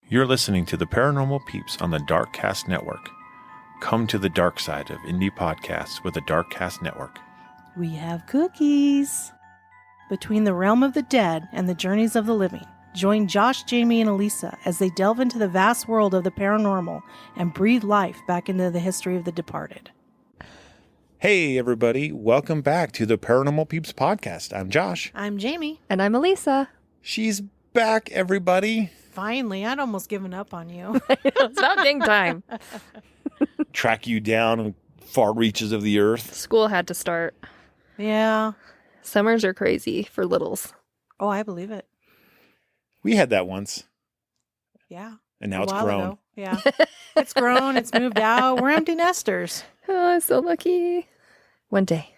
You're listening to the Paranormal Peeps on the Darkcast Network. Come to the dark side of indie podcasts with the Darkcast Network. We have cookies. Between the realm of the dead and the journeys of the living, join Josh, Jamie, and Elisa as they delve into the vast world of the paranormal and breathe life back into the history of the departed. Hey, everybody. Welcome back to the Paranormal Peeps podcast. I'm Josh. I'm Jamie. And I'm Elisa. She's back, everybody. Finally, I'd almost given up on you. It's about dang time. Track you down in far reaches of the earth. School had to start. Yeah. Summers are crazy for littles. Oh, I believe it. We had that once. Yeah. And now it's while grown. ago. Yeah. It's grown. It's moved out. We're empty nesters. Oh, I'm so lucky. One day.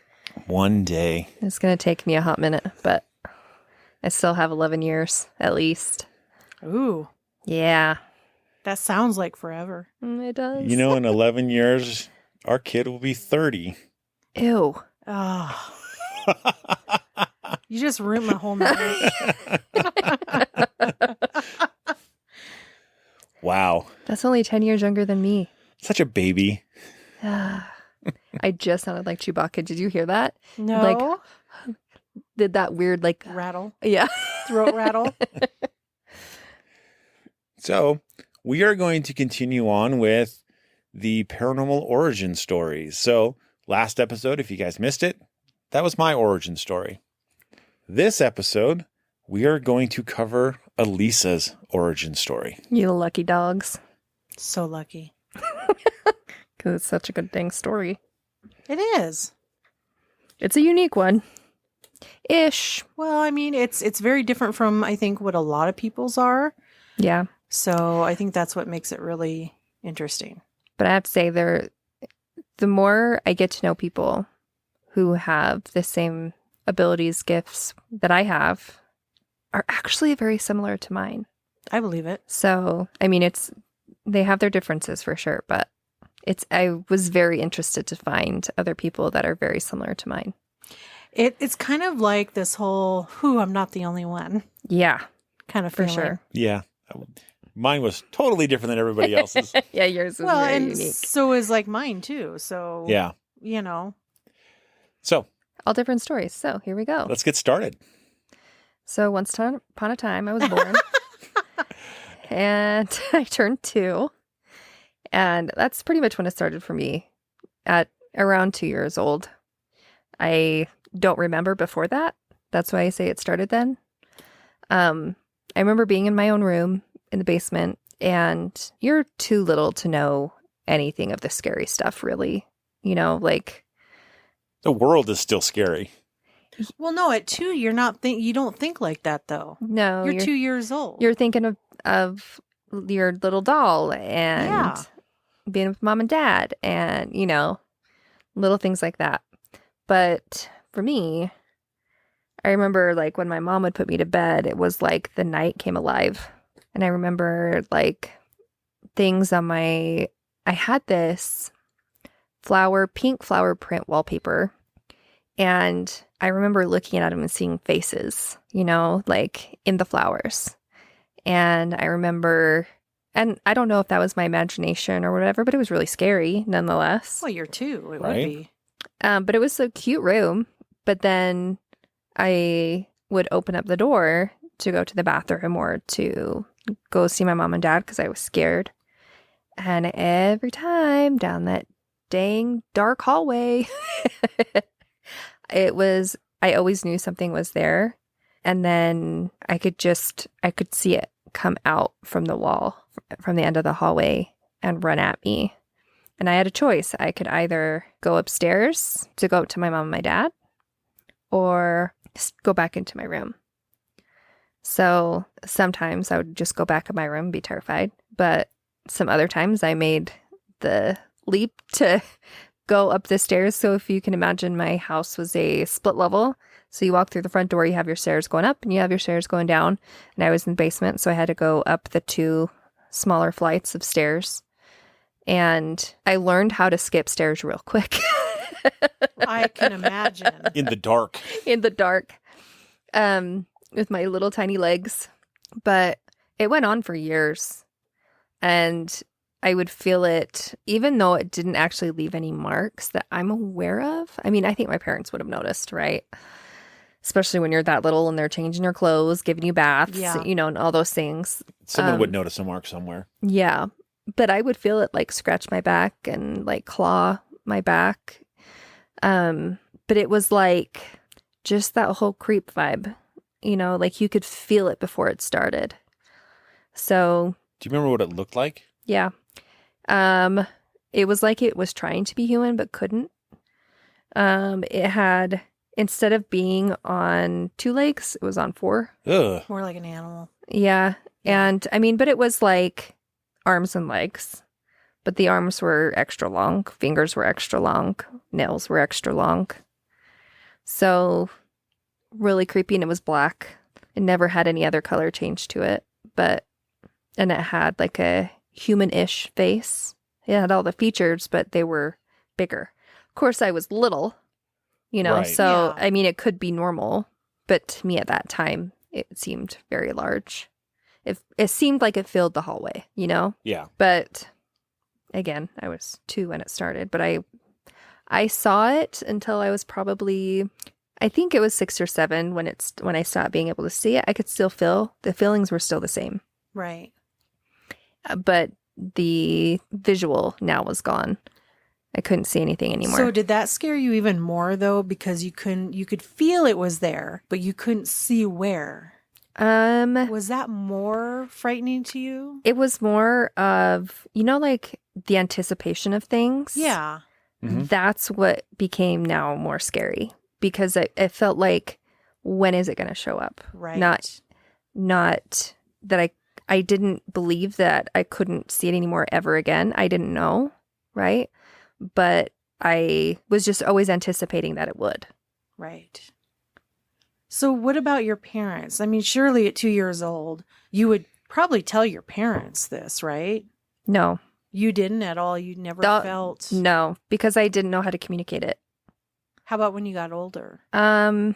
One day. It's going to take me a hot minute, but I still have 11 years at least. Ooh. Yeah. That sounds like forever. It does. You know, in 11 years, our kid will be 30. Ew. Oh. You just ruined my whole night. Wow. That's only 10 years younger than me. Such a baby. I just sounded like Chewbacca. Did you hear that? No. Like, did that weird, like... rattle. Yeah. Throat rattle. So, we are going to continue on with the paranormal origin stories. So, last episode, if you guys missed it, that was my origin story. This episode, we are going to cover Elisa's origin story. You lucky dogs. So lucky. Because it's such a good dang story. It is. It's a unique one. Ish. Well, I mean, it's very different from, I think, what a lot of people's are. Yeah. So I think that's what makes it really interesting. But I have to say, the more I get to know people who have the same abilities, gifts that I have, are actually very similar to mine. I believe it. So, I mean, they have their differences for sure, but I was very interested to find other people that are very similar to mine. It's kind of like this whole, I'm not the only one Yeah. kind of For feeling. sure. Yeah. Mine was totally different than everybody else's. Yeah, yours is Well, very and unique. so is like mine too. So, Yeah. you know. So, All different stories. So, here we go. let's get started. So once upon a time, I was born, and I turned 2, and that's pretty much when it started for me. At around 2 years old, I don't remember before that. That's why I say it started then. I remember being in my own room in the basement, and you're too little to know anything of the scary stuff, really. You know, like The world is still scary. Well, no, at 2, you don't think like that though. no, You're 2 years old. You're thinking of your little doll and Yeah. being with mom and dad and, you know, little things like that. But for me, I remember like when my mom would put me to bed, it was like the night came alive. And I remember like things on I had this pink flower print wallpaper. And I remember looking at them and seeing faces, you know, like in the flowers. And I remember, and I don't know if that was my imagination or whatever, but it was really scary nonetheless. Well, you're 2. It Right. would be. But it was a cute room. But then I would open up the door to go to the bathroom or to go see my mom and dad because I was scared. And every time down that dang dark hallway, I always knew something was there. And then I could see it come out from the wall, from the end of the hallway and run at me. And I had a choice. I could either go upstairs to go up to my mom and my dad or go back into my room. So sometimes I would just go back in my room and be terrified. But some other times I made the leap to go up the stairs. So if you can imagine, my house was a split level. So you walk through the front door, you have your stairs going up and you have your stairs going down. And I was in the basement, so I had to go up the 2 smaller flights of stairs. And I learned how to skip stairs real quick. I can imagine. In the dark. In the dark. With my little tiny legs. But it went on for years. And I would feel it, even though it didn't actually leave any marks that I'm aware of. I mean, I think my parents would have noticed, right? Especially when you're that little and they're changing your clothes, giving you baths, Yeah. you know, and all those things. Someone would notice a mark somewhere. Yeah. But I would feel it like scratch my back and like claw my back. But it was like just that whole creep vibe, you know, like you could feel it before it started. So. Do you remember what it looked like? Yeah. It was like it was trying to be human, but couldn't. It had, instead of being on 2 legs, it was on 4. Ugh. More like an animal. Yeah. And I mean, but it was like arms and legs, but the arms were extra long, fingers were extra long, nails were extra long. So really creepy. And it was black. It never had any other color change to it, and it had like a human-ish face. It had all the features, but they were bigger. Of course, I was little, you know, Right. so, Yeah. I mean, it could be normal, but to me at that time, it seemed very large. It seemed like it filled the hallway, you know? Yeah. But again, I was 2 when it started, but I saw it until I was probably, I think it was 6 or 7 when I stopped being able to see it. I could still feel, the feelings were still the same. Right. But the visual now was gone. I couldn't see anything anymore. So did that scare you even more though? Because you could feel it was there, but you couldn't see where. Was that more frightening to you? It was more of, you know, like the anticipation of things. Yeah. Mhm. That's what became now more scary because it felt like, when is it going to show up? Right. Not that I didn't believe that I couldn't see it anymore ever again. I didn't know, right? But I was just always anticipating that it would. Right. So what about your parents? I mean, surely at 2 years old, you would probably tell your parents this, right? No. You didn't at all. You never No. felt. No, because I didn't know how to communicate it. How about when you got older? I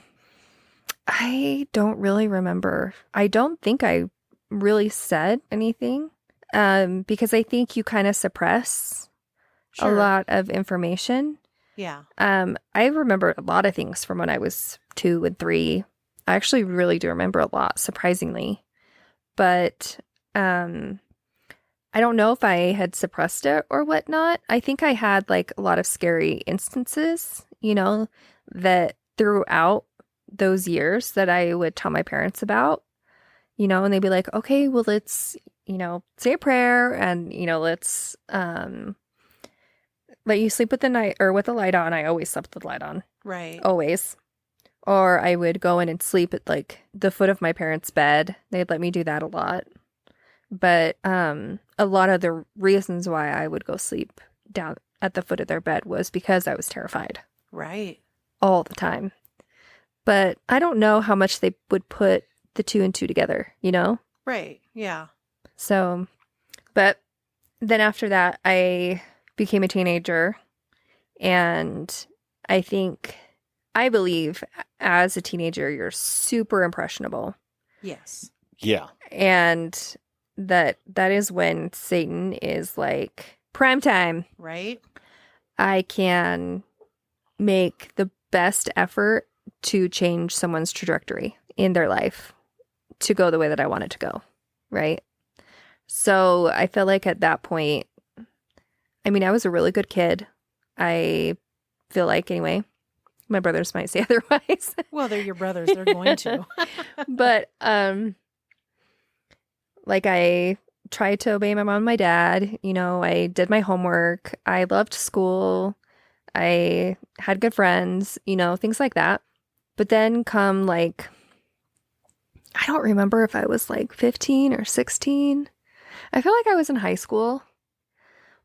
don't really remember. I don't think I really said anything because I think you kind of suppress a lot of information. Yeah. I remember a lot of things from when I was 2 and 3. I actually really do remember a lot, surprisingly. But I don't know if I had suppressed it or whatnot. I think I had like a lot of scary instances, you know, that throughout those years that I would tell my parents about, you know, and they'd be like, okay, well, let's, you know, say a prayer and, you know, let's let you sleep with the light on. I always slept with the light on. Right. Always. Or I would go in and sleep at like the foot of my parents' bed. They'd let me do that a lot. But a lot of the reasons why I would go sleep down at the foot of their bed was because I was terrified Right. all the time. But I don't know how much they would put the 2 and 2 together, you know? Right. Yeah. So, but then after that, I became a teenager. And I believe as a teenager, you're super impressionable. Yes. Yeah. And that is when Satan is like prime time. Right. I can make the best effort to change someone's trajectory in their life to go the way that I want it to go. Right. So I feel like at that point, I mean, I was a really good kid. I feel like, anyway. My brothers might say otherwise. Well, they're your brothers. They're going to. But like I tried to obey my mom and my dad. You know, I did my homework. I loved school. I had good friends, you know, things like that. But then come like, I don't remember if I was like 15 or 16. I feel like I was in high school.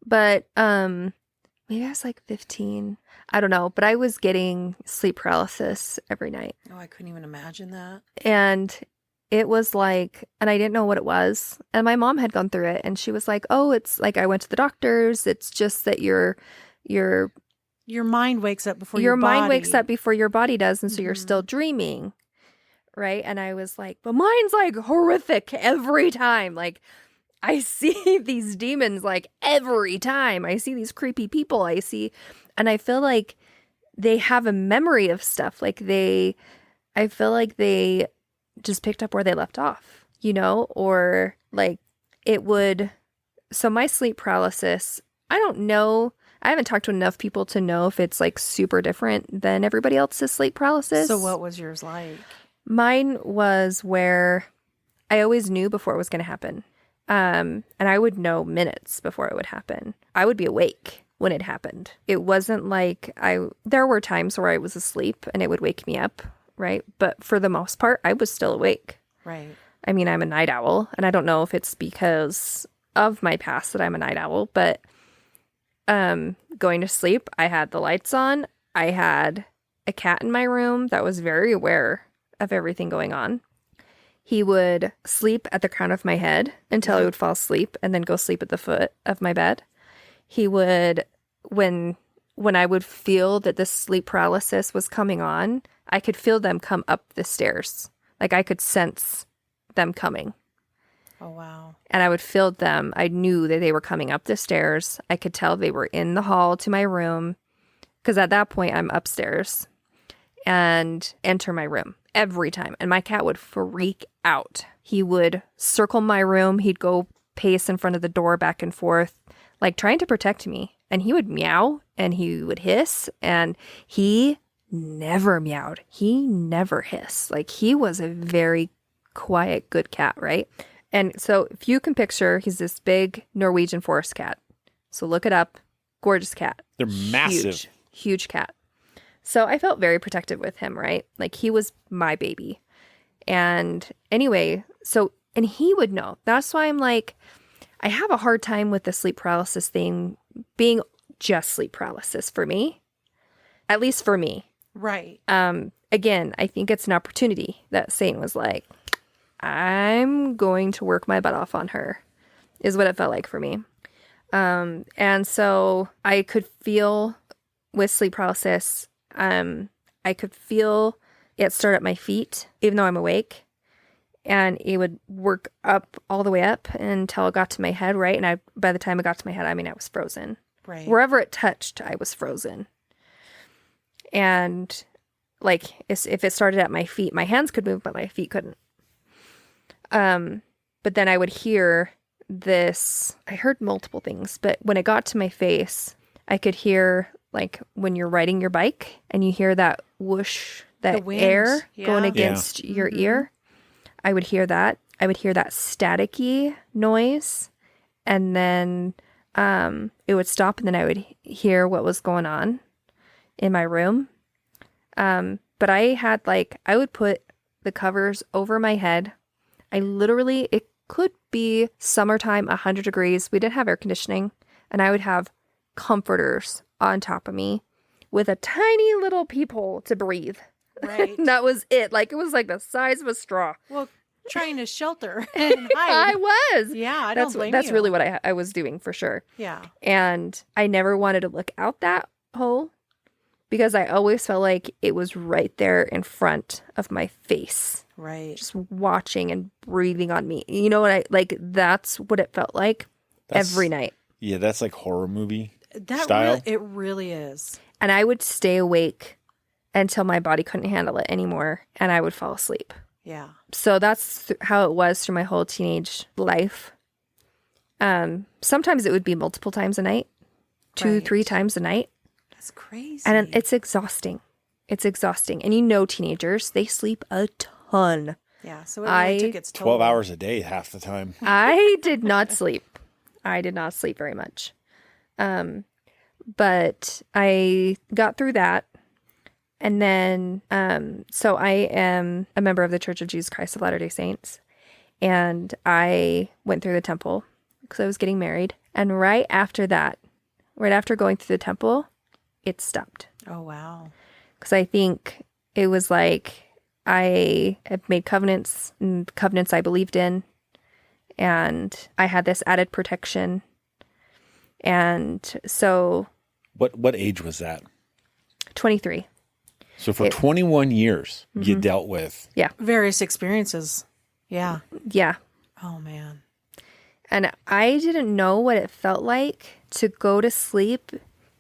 But maybe I was like 15. I don't know. But I was getting sleep paralysis every night. Oh, I couldn't even imagine that. And it was like, and I didn't know what it was. And my mom had gone through it and she was like, oh, it's like, I went to the doctors. It's just that your mind wakes up before your your mind body. wakes up before your body does. And so you're Mhm. still dreaming. Right. And I was like, but mine's like horrific every time. Like I see these demons like every time. I see these creepy people. And I feel like they have a memory of stuff. Like I feel like they just picked up where they left off, or like so my sleep paralysis, I don't know. I haven't talked to enough people to know if it's like super different than everybody else's sleep paralysis. So what was yours like? Mine was where I always knew before it was going to happen. And I would know minutes before it would happen. I would be awake when it happened. It wasn't like there were times where I was asleep and it would wake me up, right? But for the most part, I was still awake. Right. I mean, I'm a night owl, and I don't know if it's because of my past that I'm a night owl, but going to sleep, I had the lights on. I had a cat in my room that was very aware of everything going on. He would sleep at the crown of my head until I would fall asleep and then go sleep at the foot of my bed. He would, when I would feel that the sleep paralysis was coming on, I could feel them come up the stairs. Like I could sense them coming. Oh, wow. And I would feel them. I knew that they were coming up the stairs. I could tell they were in the hall to my room, because at that point I'm upstairs, and enter my room every time. And my cat would freak out. He would circle my room. He'd go pace in front of the door back and forth, like trying to protect me. And he would meow and he would hiss, and he never meowed. He never hissed. Like he was a very quiet, good cat, right? And so if you can picture, he's this big Norwegian forest cat. So look it up. Gorgeous cat. They're massive. Huge cat. So I felt very protective with him, right? Like he was my baby. And anyway, and he would know. That's why I'm like, I have a hard time with the sleep paralysis thing being just sleep paralysis for me. At least for me. Right. Again, I think it's an opportunity that Satan was like, I'm going to work my butt off on her, is what it felt like for me. And so I could feel with sleep paralysis, I could feel it start at my feet, even though I'm awake. And it would work up all the way up until it got to my head, right? And by the time it got to my head, I mean, I was frozen. Right. Wherever it touched, I was frozen. And like, if it started at my feet, my hands could move, but my feet couldn't. But then I would hear this, I heard multiple things, but when it got to my face, I could hear like when you're riding your bike and you hear that whoosh, that air going against your ear. I would hear that. I would hear that staticky noise, and then, it would stop, and then I would hear what was going on in my room. But I would put the covers over my head. It could be summertime, 100 degrees. We didn't have air conditioning, and I would have comforters on top of me with a tiny little peephole to breathe. Right. That was it. Like, it was like the size of a straw. Well, trying to shelter and hide. I was. Yeah, I don't blame you. That's really what I was doing for sure. Yeah. And I never wanted to look out that hole because I always felt like it was right there in front of my face. Right. Just watching and breathing on me. You know what that's what it felt like every night. Yeah, that's like horror movie That style. it really is. And I would stay awake until my body couldn't handle it anymore, and I would fall asleep. Yeah. So that's how it was through my whole teenage life. Sometimes it would be multiple times a night, 2-3 times a night. That's crazy. And it's exhausting. It's exhausting. And teenagers, they sleep a ton. Yeah, so it really took its toll. 12 hours a day half the time. I did not sleep. I did not sleep very much. But I got through that. And then, so I am a member of the Church of Jesus Christ of Latter-day Saints. And I went through the temple because I was getting married. And right after going through the temple, it stopped. Oh, wow. Because I think it was like I had made covenants, and covenants I believed in. And I had this added protection. And so... What age was that? 23. So for 21 years, you dealt with... Yeah. Various experiences. Yeah. Yeah. Oh, man. And I didn't know what it felt like to go to sleep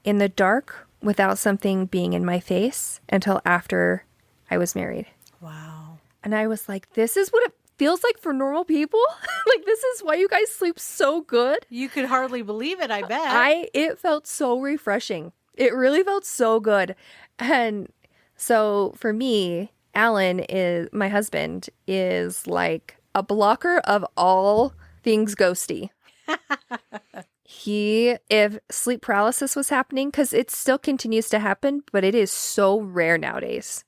in the dark without something being in my face until after I was married. Wow. And I was like, this is what it feels like for normal people? Like, this is why you guys sleep so good? You could hardly believe it, I bet. It felt so refreshing. It really felt so good. And so for me, Alan is, my husband, is like a blocker of all things ghosty. If sleep paralysis was happening, because it still continues to happen, but it is so rare nowadays.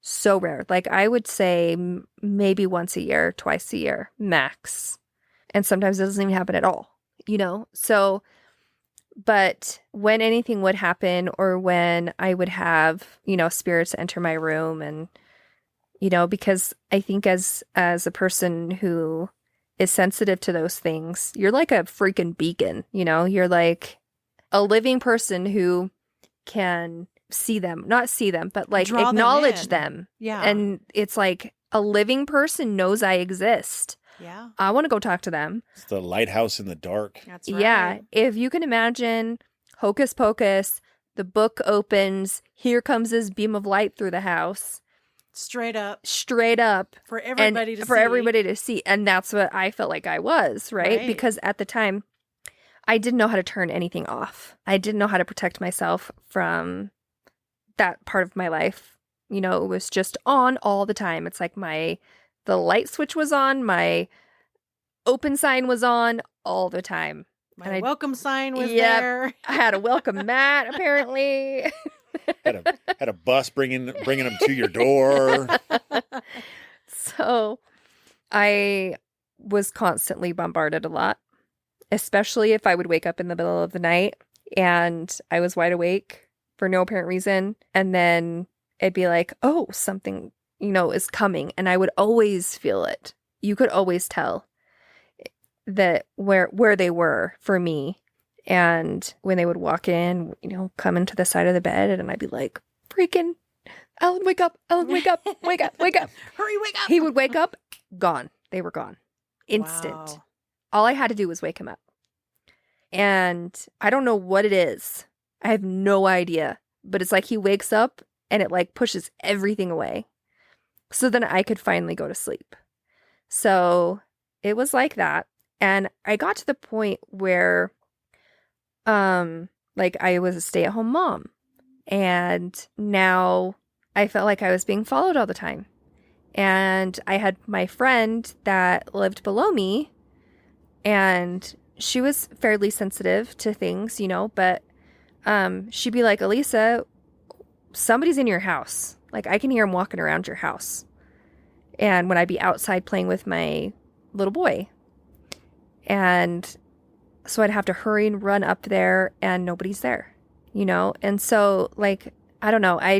So rare. Like, I would say maybe once a year, twice a year, max. And sometimes it doesn't even happen at all, you know? So, but when anything would happen, or when I would have, you know, spirits enter my room, and, you know, because I think as a person who is sensitive to those things, you're like a freaking beacon, you know? You're like a living person who can see them, not see them, but like Draw acknowledge them them. Yeah. And it's like a living person knows I exist. Yeah. I want to go talk to them. It's the lighthouse in the dark. That's right. Yeah. If you can imagine Hocus Pocus, the book opens, here comes this beam of light through the house. Straight up. For everybody to see. For everybody to see. And that's what I felt like I was, right? Because at the time, I didn't know how to turn anything off. I didn't know how to protect myself from that part of my life. You know, it was just on all the time. It's like the light switch was on, my open sign was on all the time. My welcome sign was there. I had a welcome mat, apparently. had a bus bringing them to your door. So I was constantly bombarded a lot, especially if I would wake up in the middle of the night and I was wide awake for no apparent reason. And then it'd be like, oh, something, you know, is coming. And I would always feel it. You could always tell that where they were for me. And when they would walk in, you know, come into the side of the bed, and I'd be like, freaking, Alan, wake up, wake up, wake up. Hurry, wake up. He would wake up, gone. They were gone. Instant. Wow. All I had to do was wake him up. And I don't know what it is. I have no idea. But it's like he wakes up and it like pushes everything away. So then I could finally go to sleep. So it was like that. And I got to the point where like I was a stay-at-home mom. And now I felt like I was being followed all the time. And I had my friend that lived below me, and she was fairly sensitive to things, you know, but she'd be like, Elisa, somebody's in your house. Like, I can hear him walking around your house. And when I'd be outside playing with my little boy. And so I'd have to hurry and run up there, and nobody's there, you know? And so, like, I don't know. I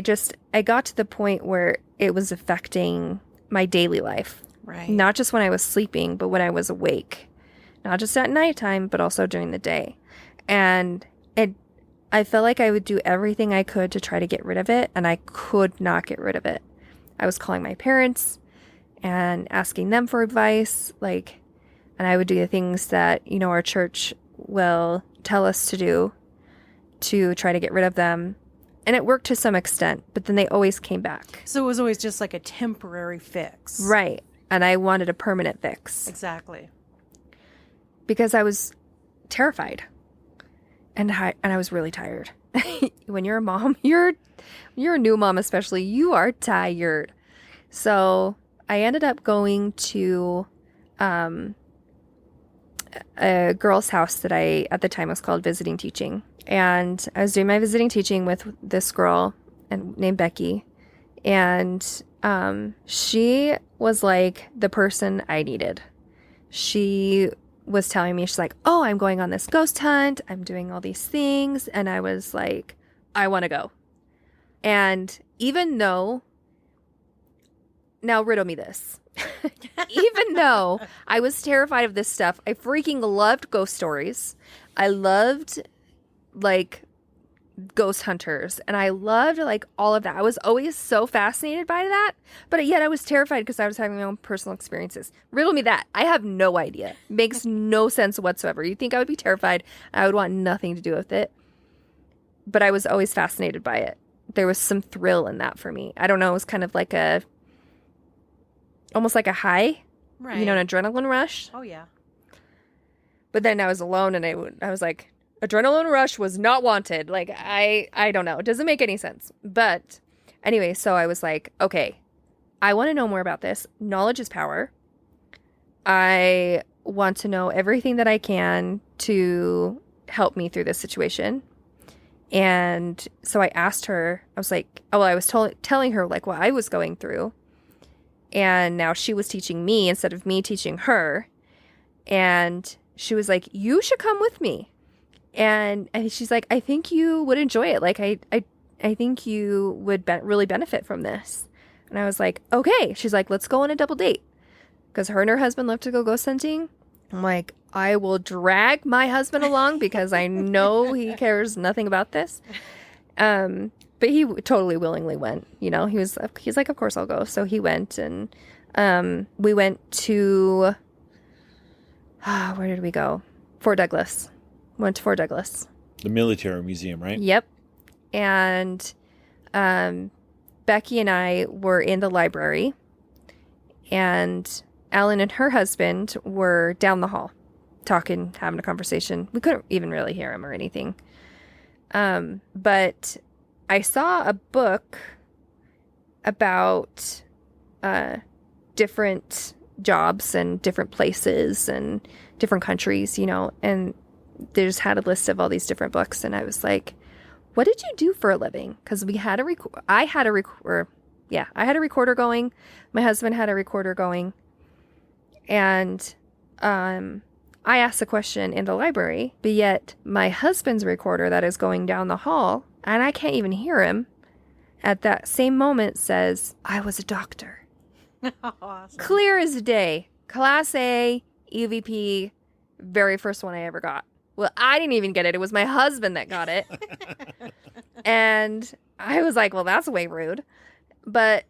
got to the point where it was affecting my daily life. Right. Not just when I was sleeping, but when I was awake. Not just at nighttime, but also during the day. And I felt like I would do everything I could to try to get rid of it, and I could not get rid of it. I was calling my parents and asking them for advice, like, and I would do the things that, you know, our church will tell us to do to try to get rid of them. And it worked to some extent, but then they always came back. So it was always just like a temporary fix. Right. And I wanted a permanent fix. Exactly. Because I was terrified. And I was really tired. When you're a mom, you're a new mom especially, you are tired. So I ended up going to a girl's house that at the time was called visiting teaching. And I was doing my visiting teaching with this girl named Becky. And she was like the person I needed. She was telling me, she's like, oh, I'm going on this ghost hunt. I'm doing all these things. And I was like, I want to go. And even though, now riddle me this. Even though I was terrified of this stuff, I freaking loved ghost stories. I loved like ghost hunters, and I loved like all of that. I was always so fascinated by that, but yet I was terrified because I was having my own personal experiences. Riddle me that. I have no idea. Makes no sense whatsoever. You'd think I would be terrified. I would want nothing to do with it, but I was always fascinated by it. There was some thrill in that for me. I don't know. It was kind of like almost like a high, Right. you know, an adrenaline rush. Oh, yeah. But then I was alone, and I was like, adrenaline rush was not wanted. Like, I don't know. It doesn't make any sense. But anyway, so I was like, okay, I want to know more about this. Knowledge is power. I want to know everything that I can to help me through this situation. And so I asked her, I was like, oh, well, I was telling her like what I was going through. And now she was teaching me instead of me teaching her. And she was like, you should come with me. And she's like, I think you would enjoy it. Like, I think you would really benefit from this. And I was like, okay. She's like, let's go on a double date. Because her and her husband love to go ghost hunting. I'm like, I will drag my husband along because I know he cares nothing about this. But he totally willingly went. You know, he's like, of course I'll go. So he went, and we went to, where did we go? Fort Douglas. Went to Fort Douglas. The military museum, right? Yep. And Becky and I were in the library, and Ellen and her husband were down the hall talking, having a conversation. We couldn't even really hear him or anything. But I saw a book about different jobs and different places and different countries, you know, and they just had a list of all these different books. And I was like, what did you do for a living? Because I had a recorder going. My husband had a recorder going. And I asked the question in the library, but yet my husband's recorder that is going down the hall, and I can't even hear him, at that same moment says, I was a doctor. Awesome. Clear as day. Class A, EVP, very first one I ever got. Well, I didn't even get it. It was my husband that got it. And I was like, well, that's way rude. But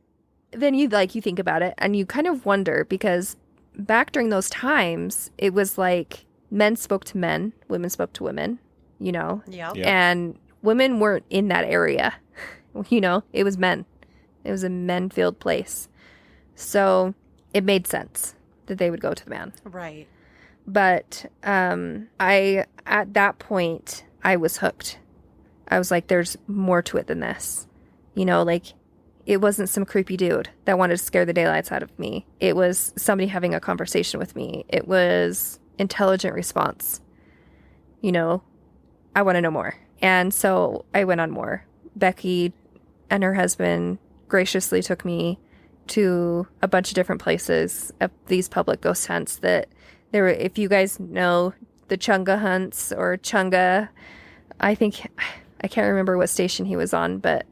then you think about it and you kind of wonder, because back during those times, it was like men spoke to men, women spoke to women, you know? Yep. Yeah. And women weren't in that area. You know, it was men. It was a men-filled place. So it made sense that they would go to the man. Right. But at that point, I was hooked. I was like, there's more to it than this. You know, like, it wasn't some creepy dude that wanted to scare the daylights out of me. It was somebody having a conversation with me. It was intelligent response. You know, I want to know more. And so I went on more. Becky and her husband graciously took me to a bunch of different places, these public ghost hunts that there were. If you guys know the Chunga hunts or Chunga, I think, I can't remember what station he was on, but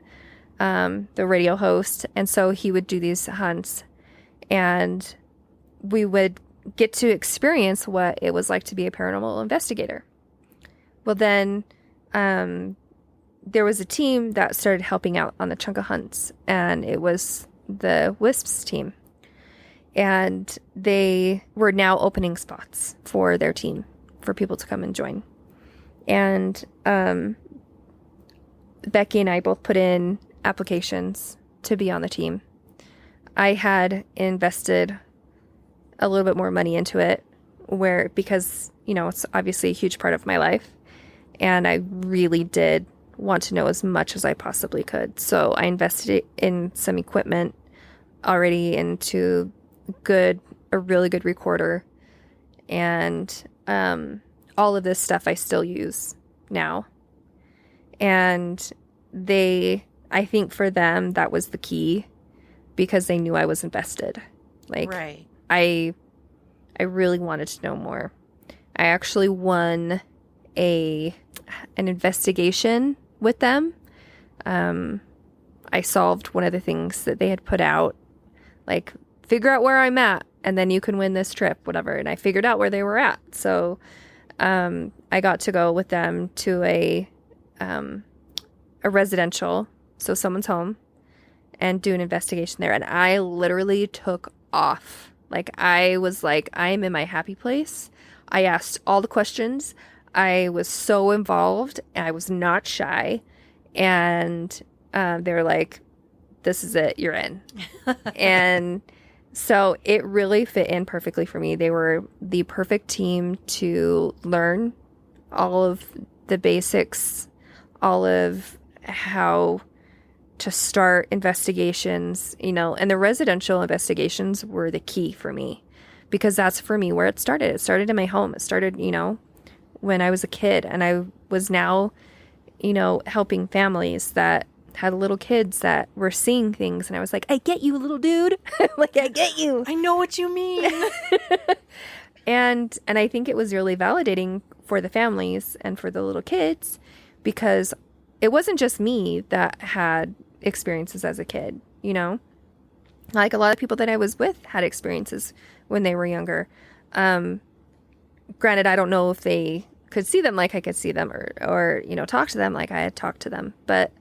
the radio host. And so he would do these hunts, and we would get to experience what it was like to be a paranormal investigator. Well, then there was a team that started helping out on the Chunga hunts, and it was the Wisps team. And they were now opening spots for their team for people to come and join. And Becky and I both put in applications to be on the team. I had invested a little bit more money into it, because, you know, it's obviously a huge part of my life. And I really did want to know as much as I possibly could. So I invested in some equipment already, into a really good recorder. And all of this stuff I still use now. And I think for them, that was the key, because they knew I was invested. Like, right. I really wanted to know more. I actually won an investigation with them. I solved one of the things that they had put out, like, figure out where I'm at, and then you can win this trip, whatever. And I figured out where they were at. So I got to go with them to a residential, so someone's home, and do an investigation there. And I literally took off. Like, I was like, I'm in my happy place. I asked all the questions. I was so involved. I was not shy. And they were like, this is it. You're in. And so it really fit in perfectly for me. They were the perfect team to learn all of the basics, all of how to start investigations, you know, and the residential investigations were the key for me, because that's for me where it started. It started in my home. It started, you know, when I was a kid, and I was now, you know, helping families that had little kids that were seeing things, and I was like, I get you, little dude. Like, I get you. I know what you mean. And I think it was really validating for the families and for the little kids, because it wasn't just me that had experiences as a kid, you know? Like, a lot of people that I was with had experiences when they were younger. Granted, I don't know if they could see them like I could see them, or you know, talk to them like I had talked to them. But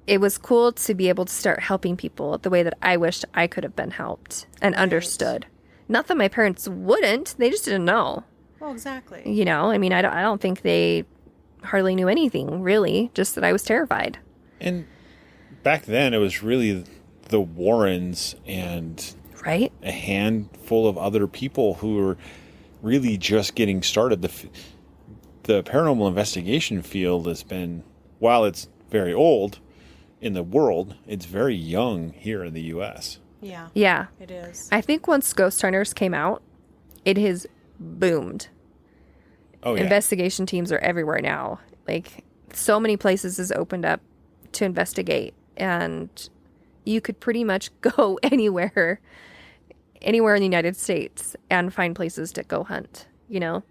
it was cool to be able to start helping people the way that I wished I could have been helped and understood. Not that my parents wouldn't, they just didn't know. Well, exactly. You know, I mean, I don't think they hardly knew anything, really, just that I was terrified. And back then, it was really the Warrens and Right? a handful of other people who were really just getting started. The paranormal investigation field has been, while it's very old in the world, it's very young here in the U.S. Yeah. Yeah. It is. I think once Ghost Hunters came out, it has boomed. Oh, yeah. Investigation teams are everywhere now. Like, so many places has opened up to investigate, and you could pretty much go anywhere in the United States and find places to go hunt, you know?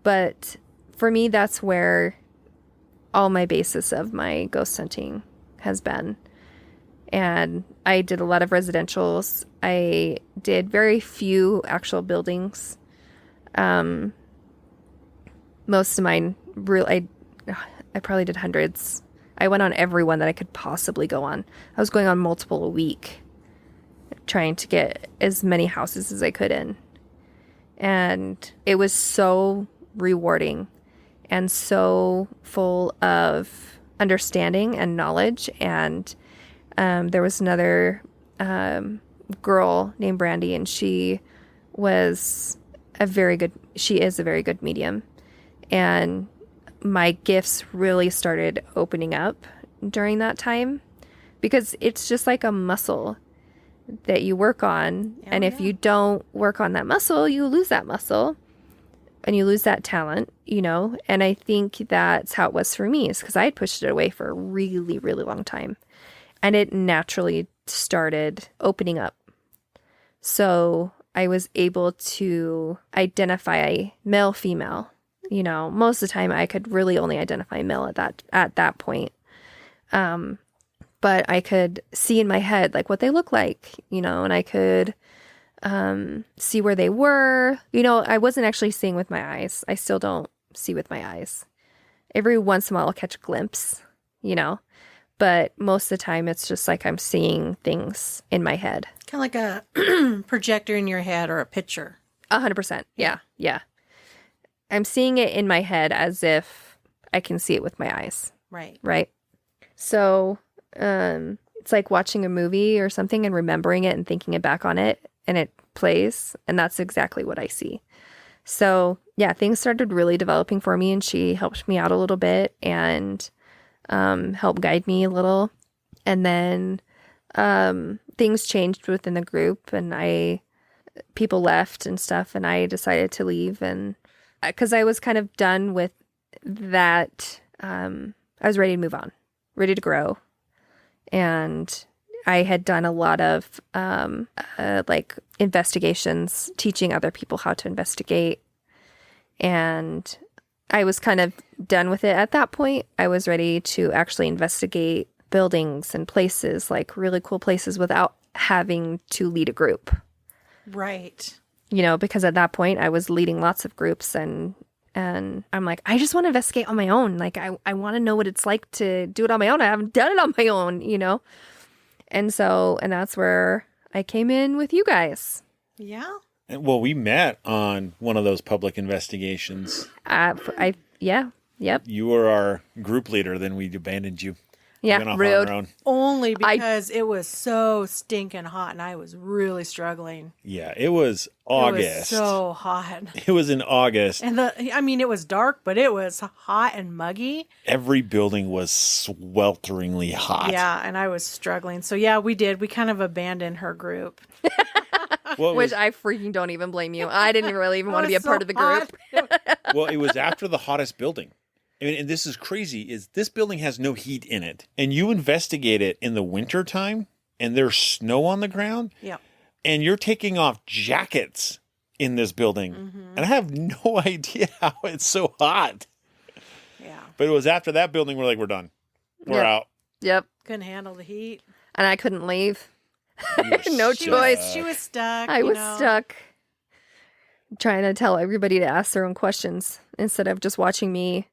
But for me, that's where all my basis of my ghost hunting has been. And I did a lot of residentials. I did very few actual buildings. Most of mine, I probably did hundreds. I went on every one that I could possibly go on. I was going on multiple a week, trying to get as many houses as I could in. And it was so rewarding and so full of understanding and knowledge. And there was another girl named Brandy, and she is a very good medium. And my gifts really started opening up during that time, because it's just like a muscle that you work on. And if you don't work on that muscle, you lose that muscle and you lose that talent, you know? And I think that's how it was for me, is because I had pushed it away for a really, really long time. And it naturally started opening up. So I was able to identify male, female. You know, most of the time I could really only identify male at that point. But I could see in my head like what they look like, you know, and I could see where they were. You know, I wasn't actually seeing with my eyes. I still don't see with my eyes. Every once in a while I'll catch a glimpse, you know, but most of the time it's just like I'm seeing things in my head. Kind of like a projector in your head or a picture. 100%. Yeah. Yeah. I'm seeing it in my head as if I can see it with my eyes. Right. Right. So it's like watching a movie or something and remembering it and thinking back on it, and it plays. And that's exactly what I see. So yeah, things started really developing for me, and she helped me out a little bit and helped guide me a little. And then things changed within the group, and people left and stuff, and I decided to leave. And because I was kind of done with that, I was ready to move on, ready to grow. And I had done a lot of like investigations, teaching other people how to investigate. And I was kind of done with it at that point. I was ready to actually investigate buildings and places, like really cool places, without having to lead a group. Right. You know, because at that point I was leading lots of groups and And I'm like, I just want to investigate on my own. Like, I want to know what it's like to do it on my own. I haven't done it on my own, you know? And that's where I came in with you guys. Yeah. Well, we met on one of those public investigations. Yep. You were our group leader, then we abandoned you. Yeah, Went off rude. on our own. Only because it was so stinking hot and I was really struggling. Yeah, it was August. It was so hot. It was in August. And it was dark, but it was hot and muggy. Every building was swelteringly hot. Yeah, and I was struggling. So yeah, we did. We kind of abandoned her group. Which I freaking don't even blame you. I didn't really even want to be a part of the group. Well, it was after the hottest building. I mean, and this is crazy, is this building has no heat in it. And you investigate it in the winter time, and there's snow on the ground. Yeah. And you're taking off jackets in this building. Mm-hmm. And I have no idea how it's so hot. Yeah. But it was after that building, we're like, we're done. We're out. Yep. Couldn't handle the heat. And I couldn't leave. No choice. She was stuck. I was stuck. Trying to tell everybody to ask their own questions instead of just watching me.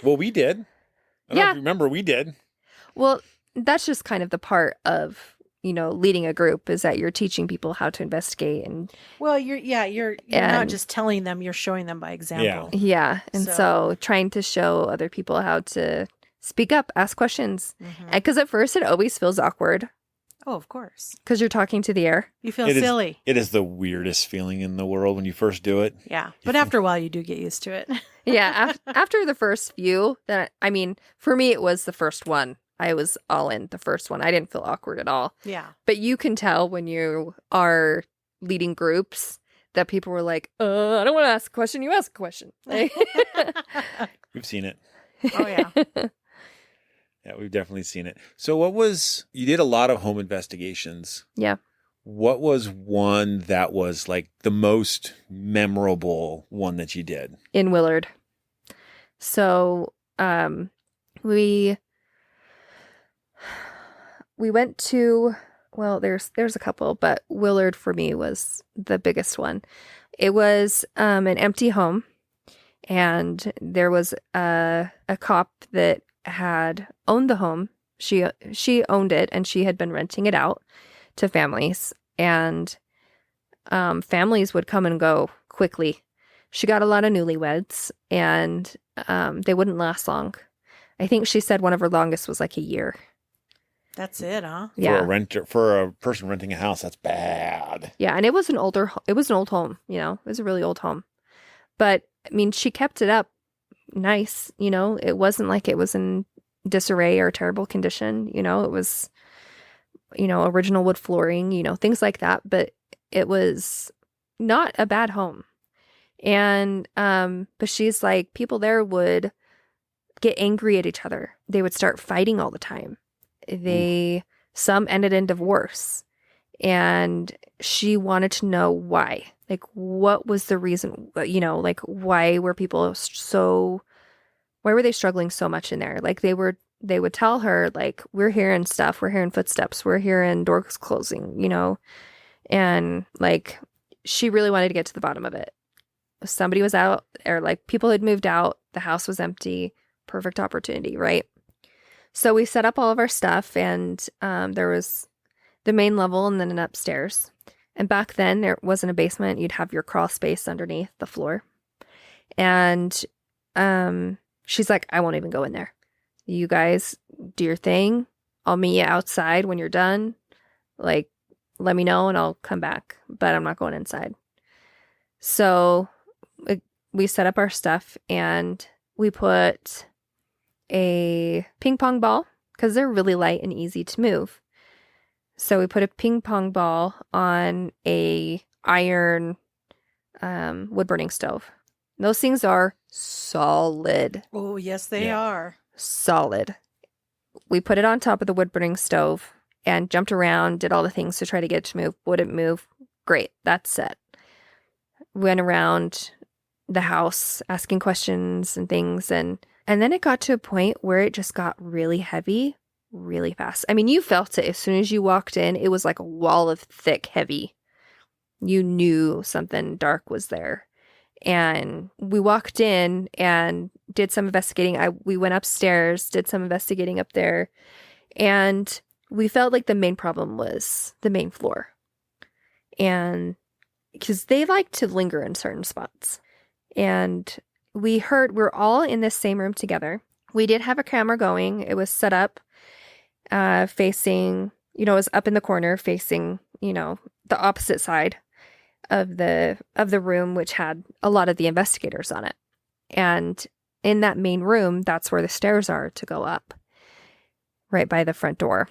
Well, we did. I don't know if you remember, we did. Well, that's just kind of the part of, leading a group is that you're teaching people how to investigate. And well, you're not just telling them, you're showing them by example. Yeah. And so trying to show other people how to speak up, ask questions. Because at first it always feels awkward. Oh, of course. Because you're talking to the air. You feel silly. It is the weirdest feeling in the world when you first do it. Yeah. But after a while, you do get used to it. Yeah. After the first few, for me, it was the first one. I was all in the first one. I didn't feel awkward at all. Yeah. But you can tell when you are leading groups that people were like, I don't want to ask a question. You ask a question. We've seen it. Oh, yeah. Yeah, we've definitely seen it. So you did a lot of home investigations. Yeah. What was one that was like the most memorable one that you did? In Willard. So, we went to, well, there's a couple, but Willard for me was the biggest one. It was an empty home, and there was a cop that had owned the home. She owned it, and she had been renting it out to families, and families would come and go quickly. She got a lot of newlyweds, and they wouldn't last long. I think she said one of her longest was like a year. That's it, huh? Yeah. For a person renting a house, that's bad. Yeah, and it was an old home, it was a really old home. But I mean, she kept it up nice, it wasn't like it was in disarray or terrible condition, it was, original wood flooring, things like that, but it was not a bad home. And, but she's like, people there would get angry at each other. They would start fighting all the time. Some ended in divorce, and she wanted to know why. Like, what was the reason, like, why were they struggling so much in there? Like, they would tell her, like, we're hearing stuff, we're hearing footsteps, we're hearing doors closing, and like, she really wanted to get to the bottom of it. Somebody was out, or like, people had moved out, the house was empty, perfect opportunity, right? So we set up all of our stuff, and there was the main level and then an upstairs. And back then, there wasn't a basement. You'd have your crawl space underneath the floor. And she's like, I won't even go in there. You guys do your thing. I'll meet you outside when you're done. Like, let me know and I'll come back. But I'm not going inside. So we set up our stuff, and we put a ping pong ball, because they're really light and easy to move. So we put a ping pong ball on a iron wood burning stove. Those things are solid. Oh, yes, they are. Solid. We put it on top of the wood burning stove and jumped around, did all the things to try to get it to move. Wouldn't move. Great. That's set. Went around the house asking questions and things, and then it got to a point where it just got really heavy really fast. I mean, you felt it as soon as you walked in. It was like a wall of thick, heavy. You knew something dark was there. And we walked in and did some investigating. We went upstairs, did some investigating up there. And we felt like the main problem was the main floor. And because they like to linger in certain spots. And we're all in this same room together. We did have a camera going. It was set up facing, it was up in the corner facing, the opposite side of the room, which had a lot of the investigators on it. And in that main room, that's where the stairs are to go up, right by the front door.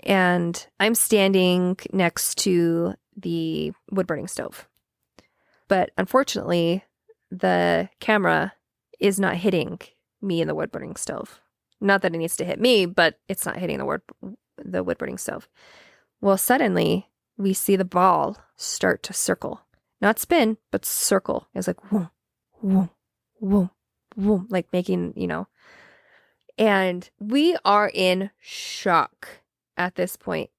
And I'm standing next to the wood burning stove. But unfortunately, the camera is not hitting me in the wood burning stove. Not that it needs to hit me, but it's not hitting the wood burning stove. Well, suddenly we see the ball start to circle. Not spin, but circle. It's like, whoom, whoom, whoom, whoom, like making, And we are in shock at this point.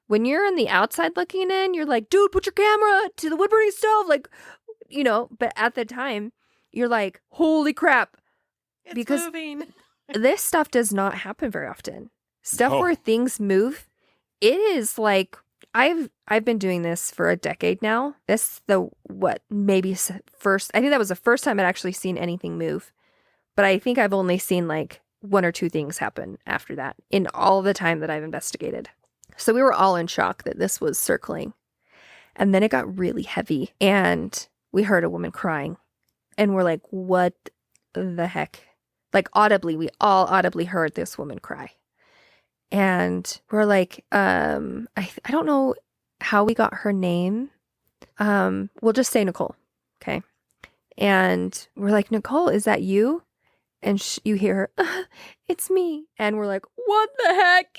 When you're on the outside looking in, you're like, dude, put your camera to the wood burning stove. Like, but at the time, you're like, holy crap. It's moving. This stuff does not happen very often. Stuff No. where things move, it is like, I've been doing this for a decade now. This maybe first, I think that was the first time I'd actually seen anything move. But I think I've only seen like one or two things happen after that in all the time that I've investigated. So we were all in shock that this was circling. And then it got really heavy and we heard a woman crying. And we're like, what the heck? Like we all audibly heard this woman cry. And we're like, I don't know how we got her name. We'll just say Nicole. Okay. And we're like, Nicole, is that you? And you hear her, it's me. And we're like, what the heck?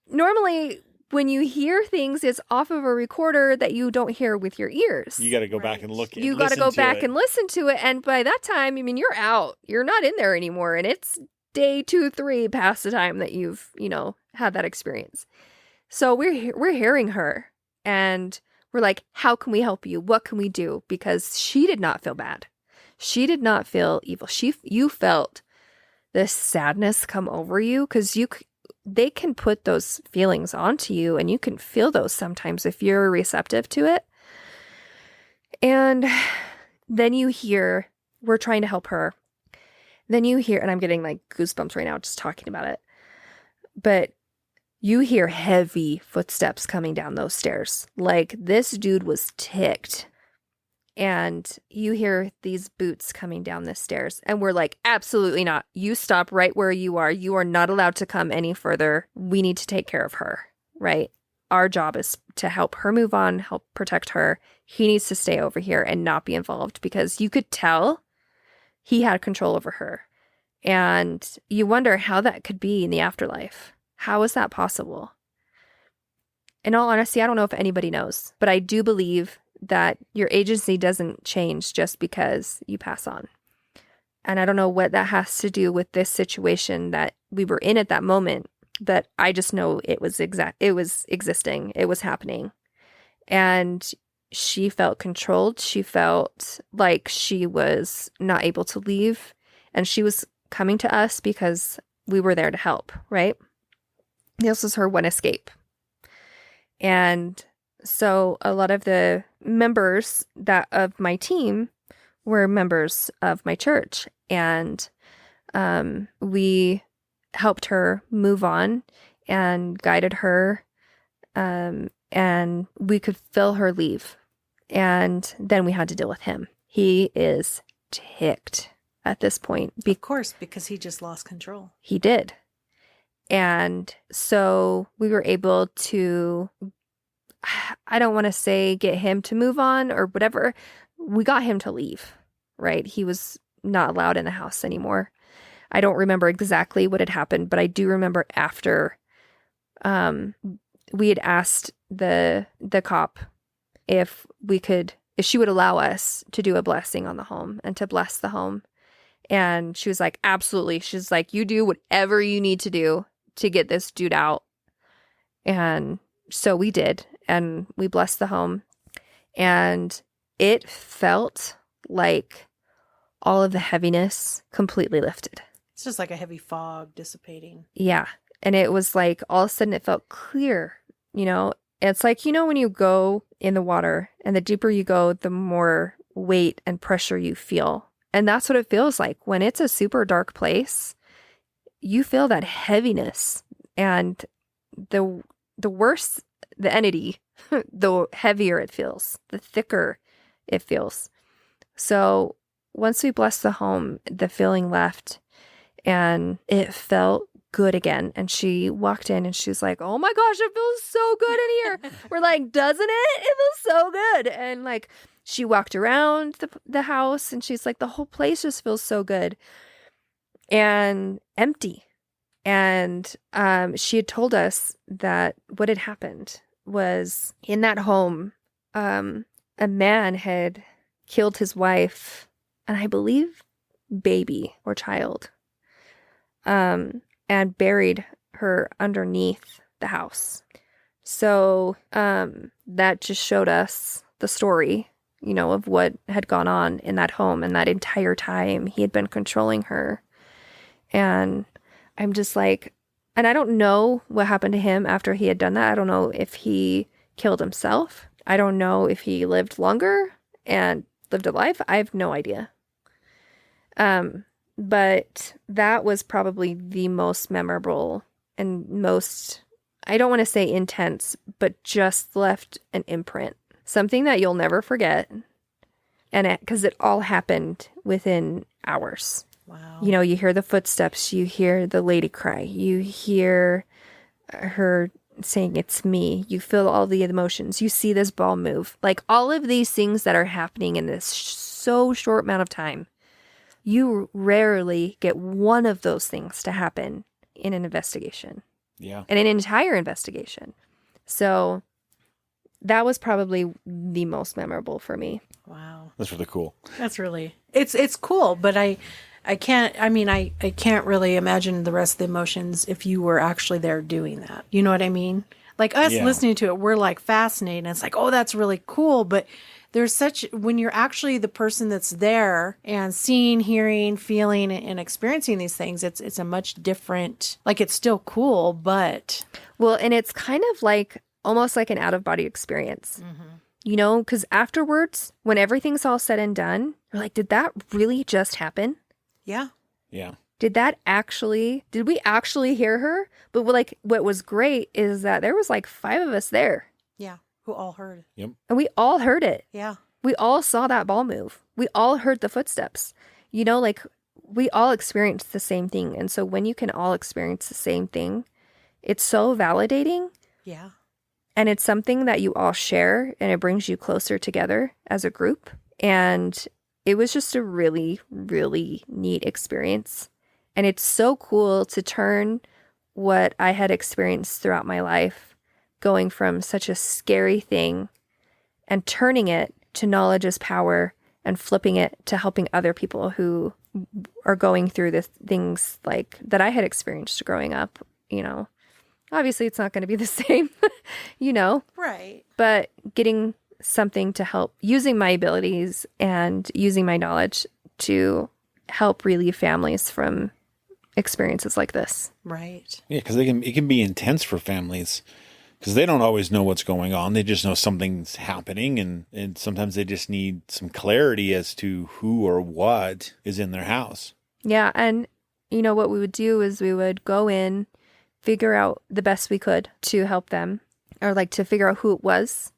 Normally when you hear things, it's off of a recorder that you don't hear with your ears. You got to go back and look. You got to go back and listen to it. And by that time, you're out. You're not in there anymore. And it's day 2, 3 past the time that you've, had that experience. So we're hearing her and we're like, how can we help you? What can we do? Because she did not feel bad. She did not feel evil. You felt this sadness come over you because they can put those feelings onto you and you can feel those sometimes if you're receptive to it. And then you hear, we're trying to help her. Then you hear, and I'm getting like goosebumps right now just talking about it, but you hear heavy footsteps coming down those stairs. Like this dude was ticked. And you hear these boots coming down the stairs. And we're like, absolutely not. You stop right where you are. You are not allowed to come any further. We need to take care of her, right? Our job is to help her move on, help protect her. He needs to stay over here and not be involved because you could tell he had control over her. And you wonder how that could be in the afterlife. How is that possible? In all honesty, I don't know if anybody knows, but I do believe that your agency doesn't change just because you pass on. And I don't know what that has to do with this situation that we were in at that moment, but I just know it was existing. It was happening. And she felt controlled. She felt like she was not able to leave. And she was coming to us because we were there to help, right? This was her one escape. And so a lot of the members of my team were members of my church, and we helped her move on and guided her, and we could feel her leave. And then we had to deal with him. He is ticked at this point. Of course, because he just lost control. He did. And so we were able to, I don't want to say get him to move on or whatever. We got him to leave, right? He was not allowed in the house anymore. I don't remember exactly what had happened, but I do remember after we had asked the cop if she would allow us to do a blessing on the home and to bless the home. And she was like, absolutely. She's like, you do whatever you need to do to get this dude out. And so we did. And we blessed the home. And it felt like all of the heaviness completely lifted. It's just like a heavy fog dissipating. Yeah. And it was like all of a sudden it felt clear, you know? It's like, you know, when you go in the water and the deeper you go, the more weight and pressure you feel. And that's what it feels like when it's a super dark place. You feel that heaviness, and the worse the entity, the heavier it feels, the thicker it feels. So once we blessed the home, the feeling left and it felt good again. And she walked in and she's like, oh my gosh, it feels so good in here. We're like, doesn't it? It feels so good. And like, she walked around the house and she's like, the whole place just feels so good and empty. And she had told us that what had happened was in that home, a man had killed his wife and I believe baby or child, and buried her underneath the house. So that just showed us the story, you know, of what had gone on in that home. And that entire time he had been controlling her. And I'm just like, and I don't know what happened to him after he had done that. I don't know if he killed himself. I don't know if he lived longer and lived a life. I have no idea. But that was probably the most memorable and most, I don't want to say intense, but just left an imprint. Something that you'll never forget. And because it all happened within hours. Wow. You know, you hear the footsteps, you hear the lady cry, you hear her saying, it's me. You feel all the emotions. You see this ball move. Like all of these things that are happening in this so short amount of time. You rarely get one of those things to happen in an investigation. Yeah. In an entire investigation. So that was probably the most memorable for me. Wow. That's really cool. That's really, it's cool, but I can't really imagine the rest of the emotions if you were actually there doing that. You know what I mean? Like us listening to it, we're like fascinated. And it's like, oh, that's really cool. But there's when you're actually the person that's there and seeing, hearing, feeling, and experiencing these things, it's a much different, like it's still cool, but. Well, and it's kind of like, almost like an out-of-body experience. Mm-hmm. You know, because afterwards, when everything's all said and done, you're like, did that really just happen? Yeah. Yeah. Did we actually hear her? But like, what was great is that there was like 5 of us there. Yeah. Who all heard. Yep. And we all heard it. Yeah. We all saw that ball move. We all heard the footsteps. You know, like we all experienced the same thing. And so when you can all experience the same thing, it's so validating. Yeah. And it's something that you all share and it brings you closer together as a group. And it was just a really, really neat experience. And it's so cool to turn what I had experienced throughout my life, going from such a scary thing and turning it to knowledge as power and flipping it to helping other people who are going through the things like that I had experienced growing up, you know. Obviously, it's not going to be the same, you know. Right. But getting something to help, using my abilities and using my knowledge to help relieve families from experiences like this. Right. Yeah, because it can be intense for families because they don't always know what's going on. They just know something's happening, and sometimes they just need some clarity as to who or what is in their house. Yeah, and you know what we would do is we would go in, figure out the best we could to help them, or like to figure out who it was.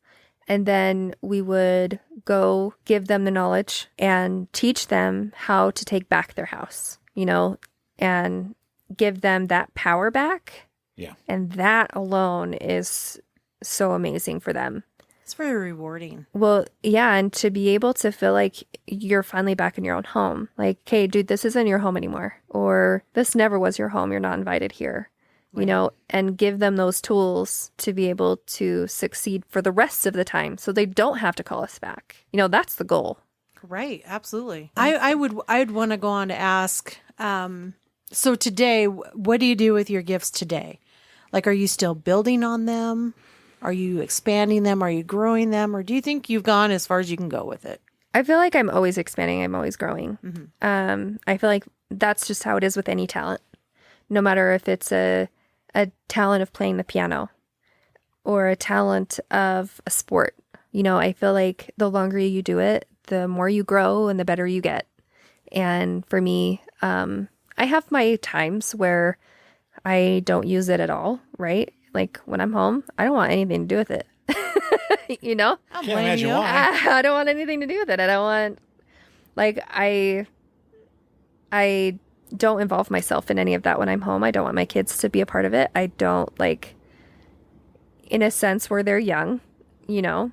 And then we would go give them the knowledge and teach them how to take back their house, you know, and give them that power back. Yeah. And that alone is so amazing for them. It's very rewarding. Well, yeah. And to be able to feel like you're finally back in your own home. Like, hey, dude, this isn't your home anymore. Or this never was your home. You're not invited here. You know, and give them those tools to be able to succeed for the rest of the time so they don't have to call us back. You know, that's the goal. Right. Absolutely. I'd want to go on to ask, so today, what do you do with your gifts today? Like, are you still building on them? Are you expanding them? Are you growing them? Or do you think you've gone as far as you can go with it? I feel like I'm always expanding. I'm always growing. I feel like that's just how it is with any talent. No matter if it's a talent of playing the piano or a talent of a sport. You know, I feel like the longer you do it, the more you grow and the better you get. And for me, I have my times where I don't use it at all, right? Like when I'm home, I don't want anything to do with it. You know? Can't imagine why. I don't want anything to do with it. I don't want, like, I don't involve myself in any of that when I'm home. I don't want my kids to be a part of it. I don't, like, in a sense where they're young, you know,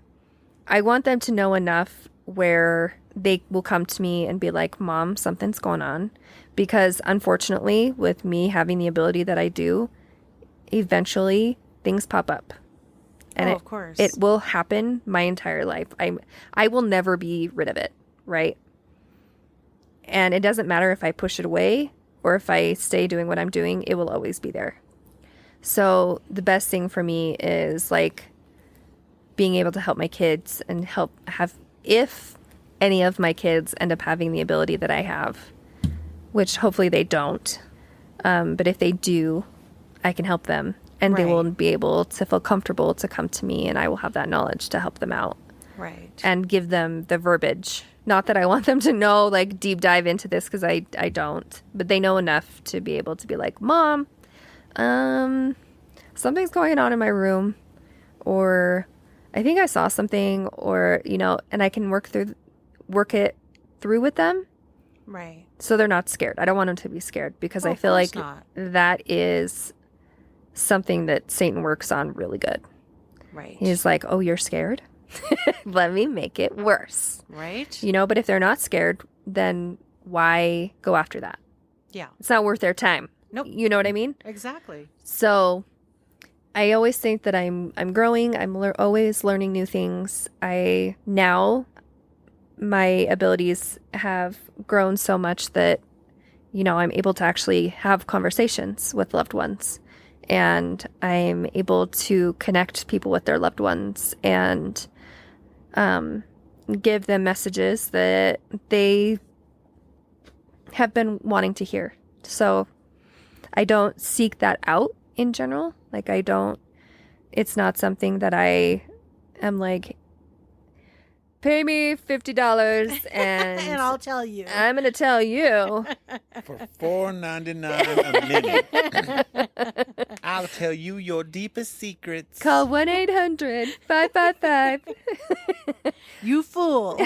I want them to know enough where they will come to me and be like, Mom, something's going on. Because unfortunately, with me having the ability that I do, eventually things pop up. And of course. It will happen my entire life. I will never be rid of it, right? And it doesn't matter if I push it away or if I stay doing what I'm doing, it will always be there. So the best thing for me is like being able to help my kids and help have, if any of my kids end up having the ability that I have, which hopefully they don't. But if they do, I can help them. And they will be able to feel comfortable to come to me, and I will have that knowledge to help them out. Right. And give them the verbiage. Not that I want them to know, like, deep dive into this, because I don't. But they know enough to be able to be like, Mom, something's going on in my room. Or I think I saw something. Or, you know, and I can work it through with them. Right. So they're not scared. I don't want them to be scared, because I feel like that is something that Satan works on really good. Right. He's like, oh, you're scared? Let me make it worse. Right. You know, but if they're not scared, then why go after that? Yeah. It's not worth their time. Nope. You know what I mean? Exactly. So I always think that I'm growing. I'm always learning new things. Now my abilities have grown so much that, you know, I'm able to actually have conversations with loved ones. And I'm able to connect people with their loved ones and give them messages that they have been wanting to hear. So I don't seek that out in general. Like it's not something that I am like, pay me $50 and and I'll tell you. I'm going to tell you. For $4.99 a minute, I'll tell you your deepest secrets. Call 1-800-555. You fool.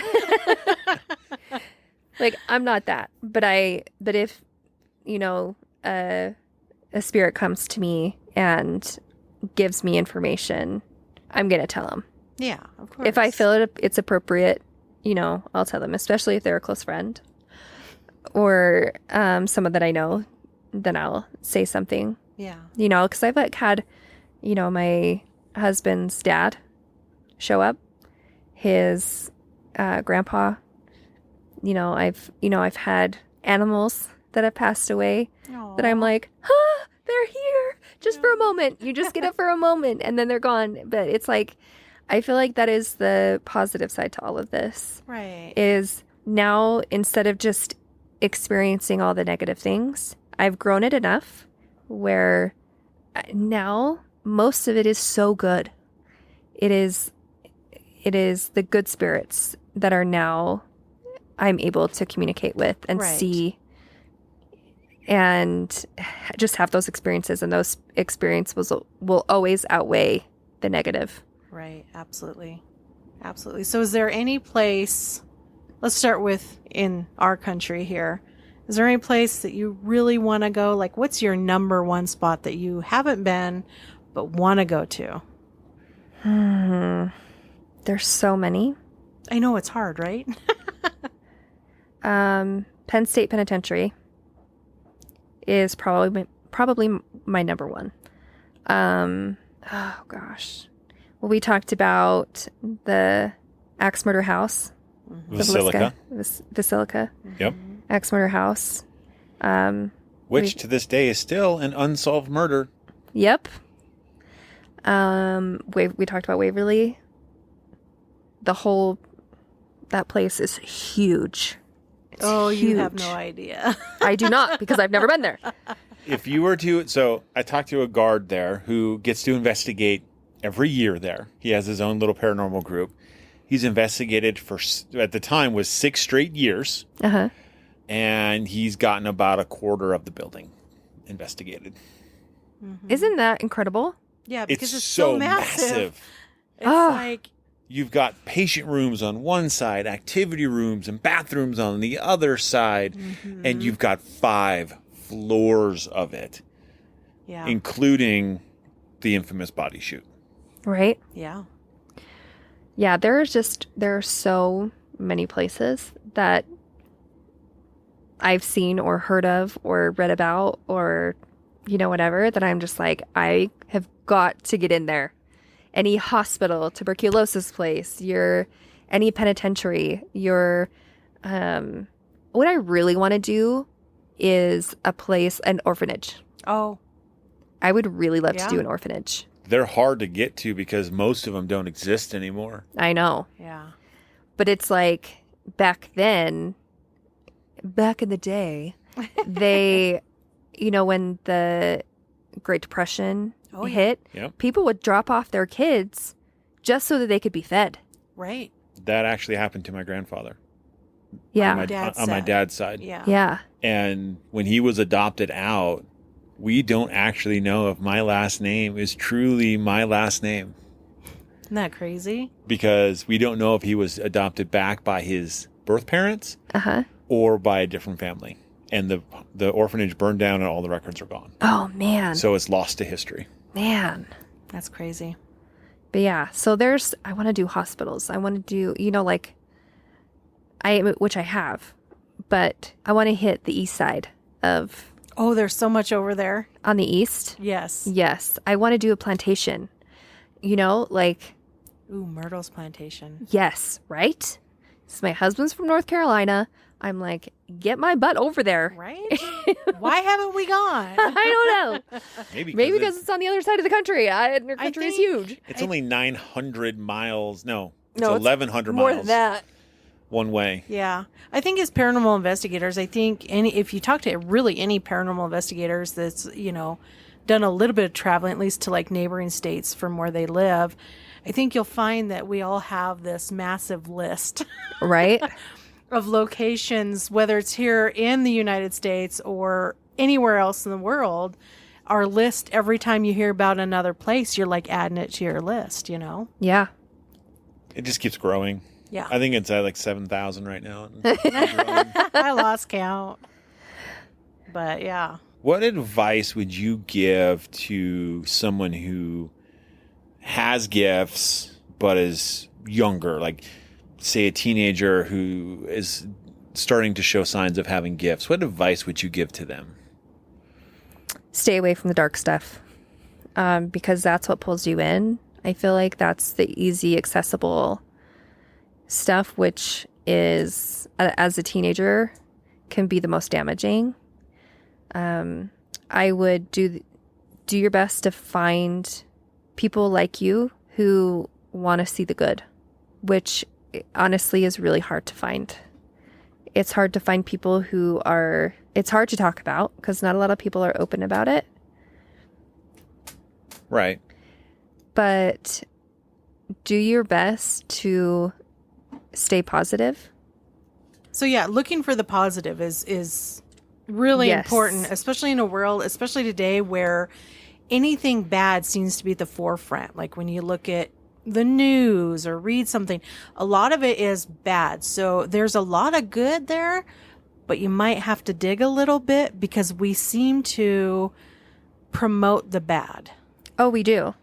Like, I'm not that. But if, you know, a spirit comes to me and gives me information, I'm going to tell them. Yeah, of course. If I feel it's appropriate, you know, I'll tell them, especially if they're a close friend or someone that I know, then I'll say something. Yeah. You know, because I've like had, you know, my husband's dad show up, his grandpa. You know, I've had animals that have passed away that I'm like, they're here just for a moment. You just get it for a moment and then they're gone. But it's like, I feel like that is the positive side to all of this. Right. Is now, instead of just experiencing all the negative things, I've grown it enough where now most of it is so good. It is the good spirits that are now I'm able to communicate with and see and just have those experiences, and those experiences will always outweigh the negative. Right. Absolutely. Absolutely. So is there any place, let's start with in our country here, is there any place that you really want to go? Like, what's your number one spot that you haven't been but want to go to? There's so many. I know it's hard, right? Penn State Penitentiary is probably my number one. Oh gosh. Well, we talked about the Axe Murder House. Basilica. Basilica. Yep. Axe Murder House. Which to this day is still an unsolved murder. Yep. We talked about Waverly. That place is huge. It's you have huge. no idea. I do not, because I've never been there. If you were to, so I talked to a guard there who gets to investigate every year there. He has his own little paranormal group. He's investigated for, at the time, was 6 straight years. Uh-huh. And he's gotten about a quarter of the building investigated. Mm-hmm. Isn't that incredible? Yeah, because it's so massive. It's like... You've got patient rooms on one side, activity rooms and bathrooms on the other side, and you've got 5 floors of it, including the infamous body chute. Right? Yeah. Yeah, there are so many places that I've seen or heard of or read about or, whatever, that I'm just like, I have got to get in there. Any hospital, tuberculosis place, any penitentiary, what I really want to do is an orphanage. Oh. I would really love to do an orphanage. They're hard to get to because most of them don't exist anymore. I know. Yeah. But it's like back in the day, they, when the Great Depression hit, people would drop off their kids just so that they could be fed. Right. That actually happened to my grandfather. Yeah. On my dad's side. Yeah. Yeah. And when he was adopted out, we don't actually know if my last name is truly my last name. Isn't that crazy? Because we don't know if he was adopted back by his birth parents or by a different family. And the orphanage burned down and all the records are gone. Oh, man. So it's lost to history. Man. That's crazy. But yeah, so I want to do hospitals. I want to do, which I have, but I want to hit the east side of. Oh, there's so much over there. On the east? Yes. Yes. I want to do a plantation, Ooh, Myrtle's plantation. Yes, right? So my husband's from North Carolina. I'm like, get my butt over there. Right? Why haven't we gone? I don't know. Maybe because it's on the other side of the country. Our country is huge. It's only 900 miles. No, it's no, 1,100 more miles. Than that. One way. Yeah. I think as paranormal investigators, if you talk to really any paranormal investigators that's, done a little bit of traveling, at least to like neighboring states from where they live, I think you'll find that we all have this massive list. Right? Of locations, whether it's here in the United States or anywhere else in the world. Our list, every time you hear about another place, you're like adding it to your list, Yeah. It just keeps growing. Yeah. I think it's at like 7,000 right now. I lost count. But yeah. What advice would you give to someone who has gifts but is younger? Like, say, a teenager who is starting to show signs of having gifts. What advice would you give to them? Stay away from the dark stuff, because that's what pulls you in. I feel like that's the easy, accessible stuff, which is, as a teenager, can be the most damaging. I would do your best to find people like you who want to see the good, which honestly is really hard to find. It's hard to find people it's hard to talk about because not a lot of people are open about it. Right. But do your best to stay positive. So yeah, looking for the positive is really important, especially in a world, especially today, where anything bad seems to be at the forefront. Like when you look at the news or read something, a lot of it is bad. So there's a lot of good there, but you might have to dig a little bit because we seem to promote the bad. Oh, we do.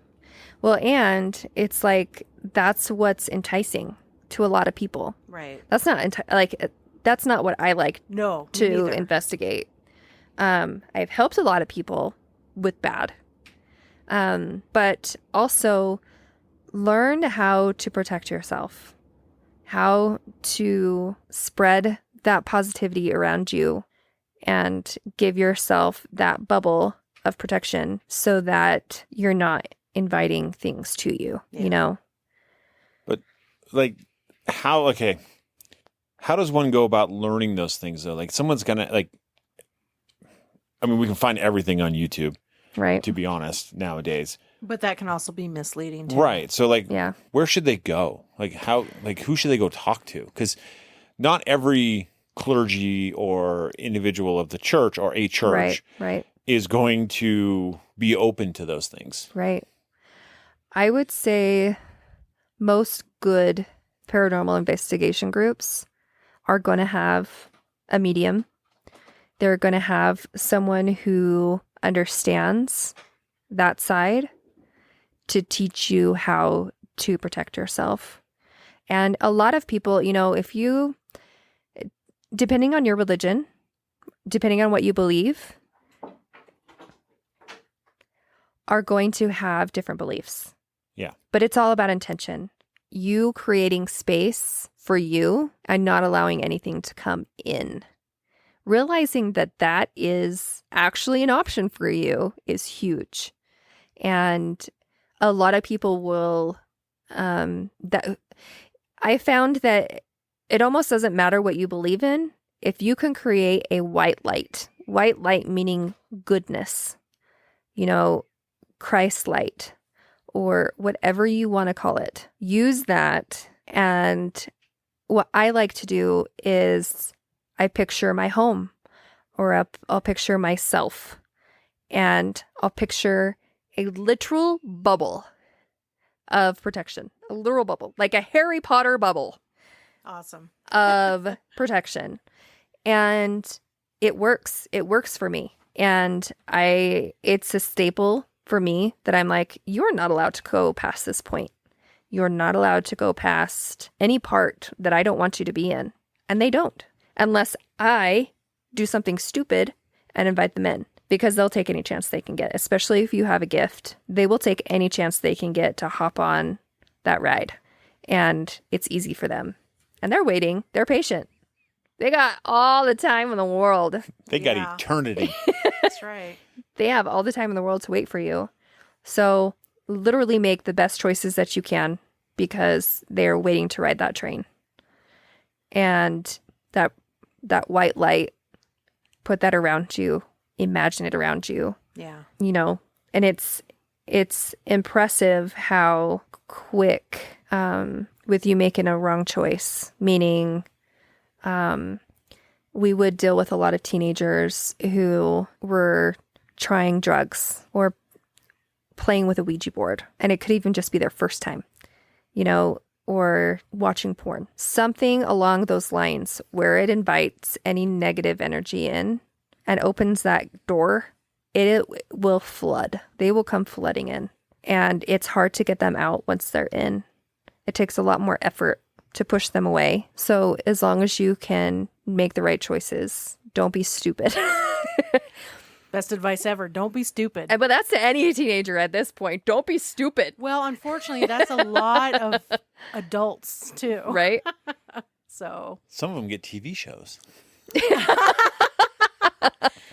Well, and it's like that's what's enticing to a lot of people. Right. That's not that's not what I like to investigate. I've helped a lot of people with bad. But also learn how to protect yourself, how to spread that positivity around you and give yourself that bubble of protection so that you're not inviting things to you, you know? But like how does one go about learning those things though? Like someone's gonna we can find everything on YouTube, Right. to be honest, nowadays. But that can also be misleading too. Right. So Yeah. where should they go? Who should they go talk to? Because not every clergy or individual of the church or a church Right. is going to be open to those things. Right. I would say most good paranormal investigation groups are going to have a medium. They're going to have someone who understands that side to teach you how to protect yourself. And a lot of people, if you, depending on your religion, depending on what you believe, are going to have different beliefs. Yeah. But it's all about intention. You creating space for you and not allowing anything to come in. Realizing that that is actually an option for you is huge. And a lot of people will, that I found that it almost doesn't matter what you believe in. If you can create a white light meaning goodness, Christ light, or whatever you want to call it, use that. And what I like to do is I picture my home, or I'll picture myself, and I'll picture a literal bubble of protection, a literal bubble, like a Harry Potter bubble. Awesome. Of protection. And it works. It works for me. And it's a staple for me that I'm like, you're not allowed to go past this point. You're not allowed to go past any part that I don't want you to be in. And they don't, unless I do something stupid and invite them in, because they'll take any chance they can get, especially if you have a gift. They will take any chance they can get to hop on that ride. And it's easy for them. And they're waiting. They're patient. They got all the time in the world. They got eternity. That's right. They have all the time in the world to wait for you. So literally make the best choices that you can, because they're waiting to ride that train. And that white light, put that around you, imagine it around you. Yeah. And it's impressive how quick, with you making a wrong choice, meaning, we would deal with a lot of teenagers who were trying drugs or playing with a Ouija board. And it could even just be their first time, or watching porn. Something along those lines where it invites any negative energy in and opens that door, it will flood. They will come flooding in. And it's hard to get them out once they're in. It takes a lot more effort to push them away. So as long as you can make the right choices, don't be stupid. Best advice ever. Don't be stupid. But that's to any teenager at this point. Don't be stupid. Well, unfortunately, that's a lot of adults too. Right? So some of them get TV shows.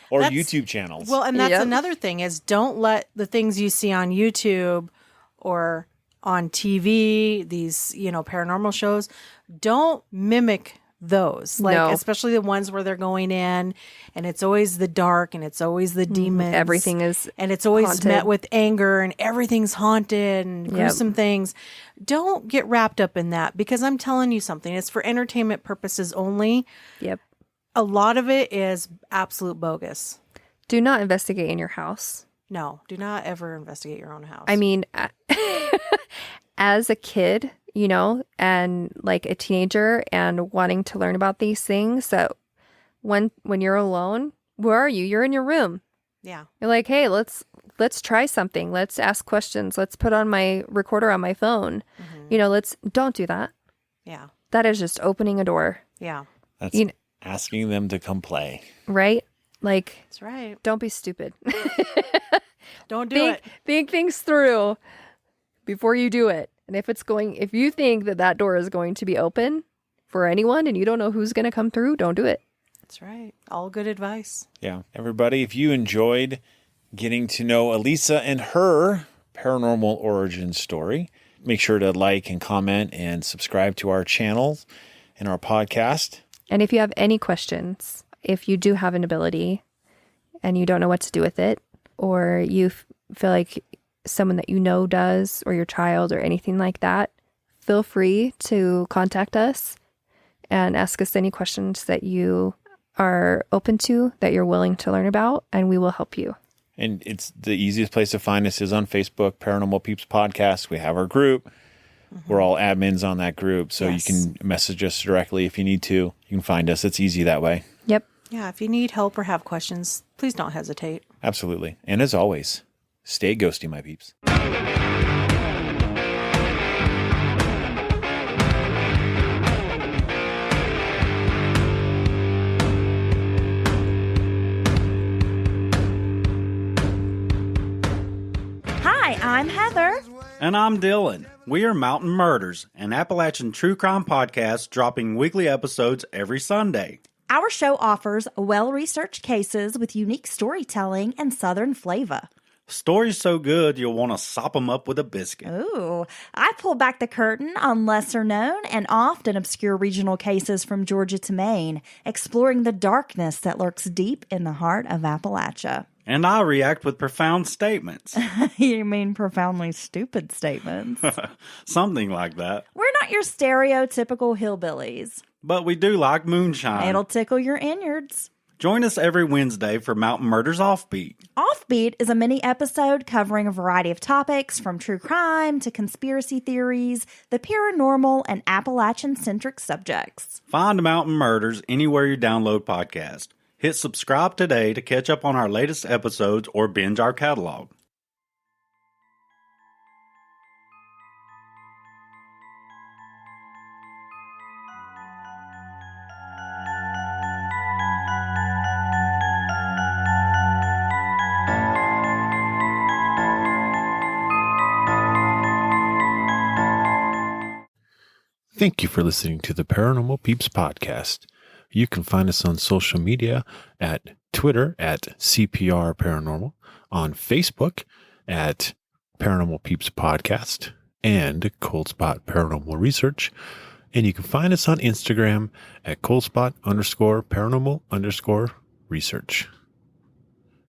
Or YouTube channels. Well, and that's another thing is don't let the things you see on YouTube or on TV, these, paranormal shows, don't mimic those. Especially the ones where they're going in and it's always the dark and it's always the demons. Everything is and it's always haunted. met with anger and everything's haunted and gruesome things. Don't get wrapped up in that, because I'm telling you something. It's for entertainment purposes only. Yep. A lot of it is absolute bogus. Do not investigate in your house. No, do not ever investigate your own house. I mean, as a kid, and like a teenager and wanting to learn about these things, that when you're alone, where are you? You're in your room. Yeah. You're like, hey, let's try something. Let's ask questions. Let's put on my recorder on my phone. Mm-hmm. Don't do that. Yeah. That is just opening a door. Yeah. That's asking them to come play. Right? Like, that's right. Don't be stupid. Don't do it. Think things through before you do it. And if you think that door is going to be open for anyone and you don't know who's going to come through, don't do it. That's right. All good advice. Yeah. Everybody, if you enjoyed getting to know Elisa and her paranormal origin story. Make sure to like and comment and subscribe to our channel and our podcast. And if you have any questions, if you do have an ability and you don't know what to do with it, or you feel like someone that you know does, or your child or anything like that, feel free to contact us and ask us any questions that you are open to, that you're willing to learn about, and we will help you. And it's the easiest place to find us is on Facebook, Paranormal Peeps Podcast. We have our group. We're all admins on that group, so you can message us directly if you need to. You can find us. It's easy that way. Yep. Yeah, if you need help or have questions, please don't hesitate. Absolutely. And as always, stay ghosty, my peeps. Hi, I'm Heather. And I'm Dylan. We are Mountain Murders, an Appalachian true crime podcast dropping weekly episodes every Sunday. Our show offers well-researched cases with unique storytelling and southern flavor. Stories so good you'll want to sop them up with a biscuit. Ooh, I pull back the curtain on lesser-known and often obscure regional cases from Georgia to Maine, exploring the darkness that lurks deep in the heart of Appalachia. And I react with profound statements. You mean profoundly stupid statements? Something like that. We're not your stereotypical hillbillies. But we do like moonshine. It'll tickle your innards. Join us every Wednesday for Mountain Murders Offbeat. Offbeat is a mini episode covering a variety of topics from true crime to conspiracy theories, the paranormal, and Appalachian-centric subjects. Find Mountain Murders anywhere you download podcasts. Hit subscribe today to catch up on our latest episodes or binge our catalog. Thank you for listening to the Paranormal Peeps Podcast. You can find us on social media at Twitter at CPR Paranormal, on Facebook at Paranormal Peeps Podcast and Cold Spot Paranormal Research. And you can find us on Instagram at coldspot_paranormal_research.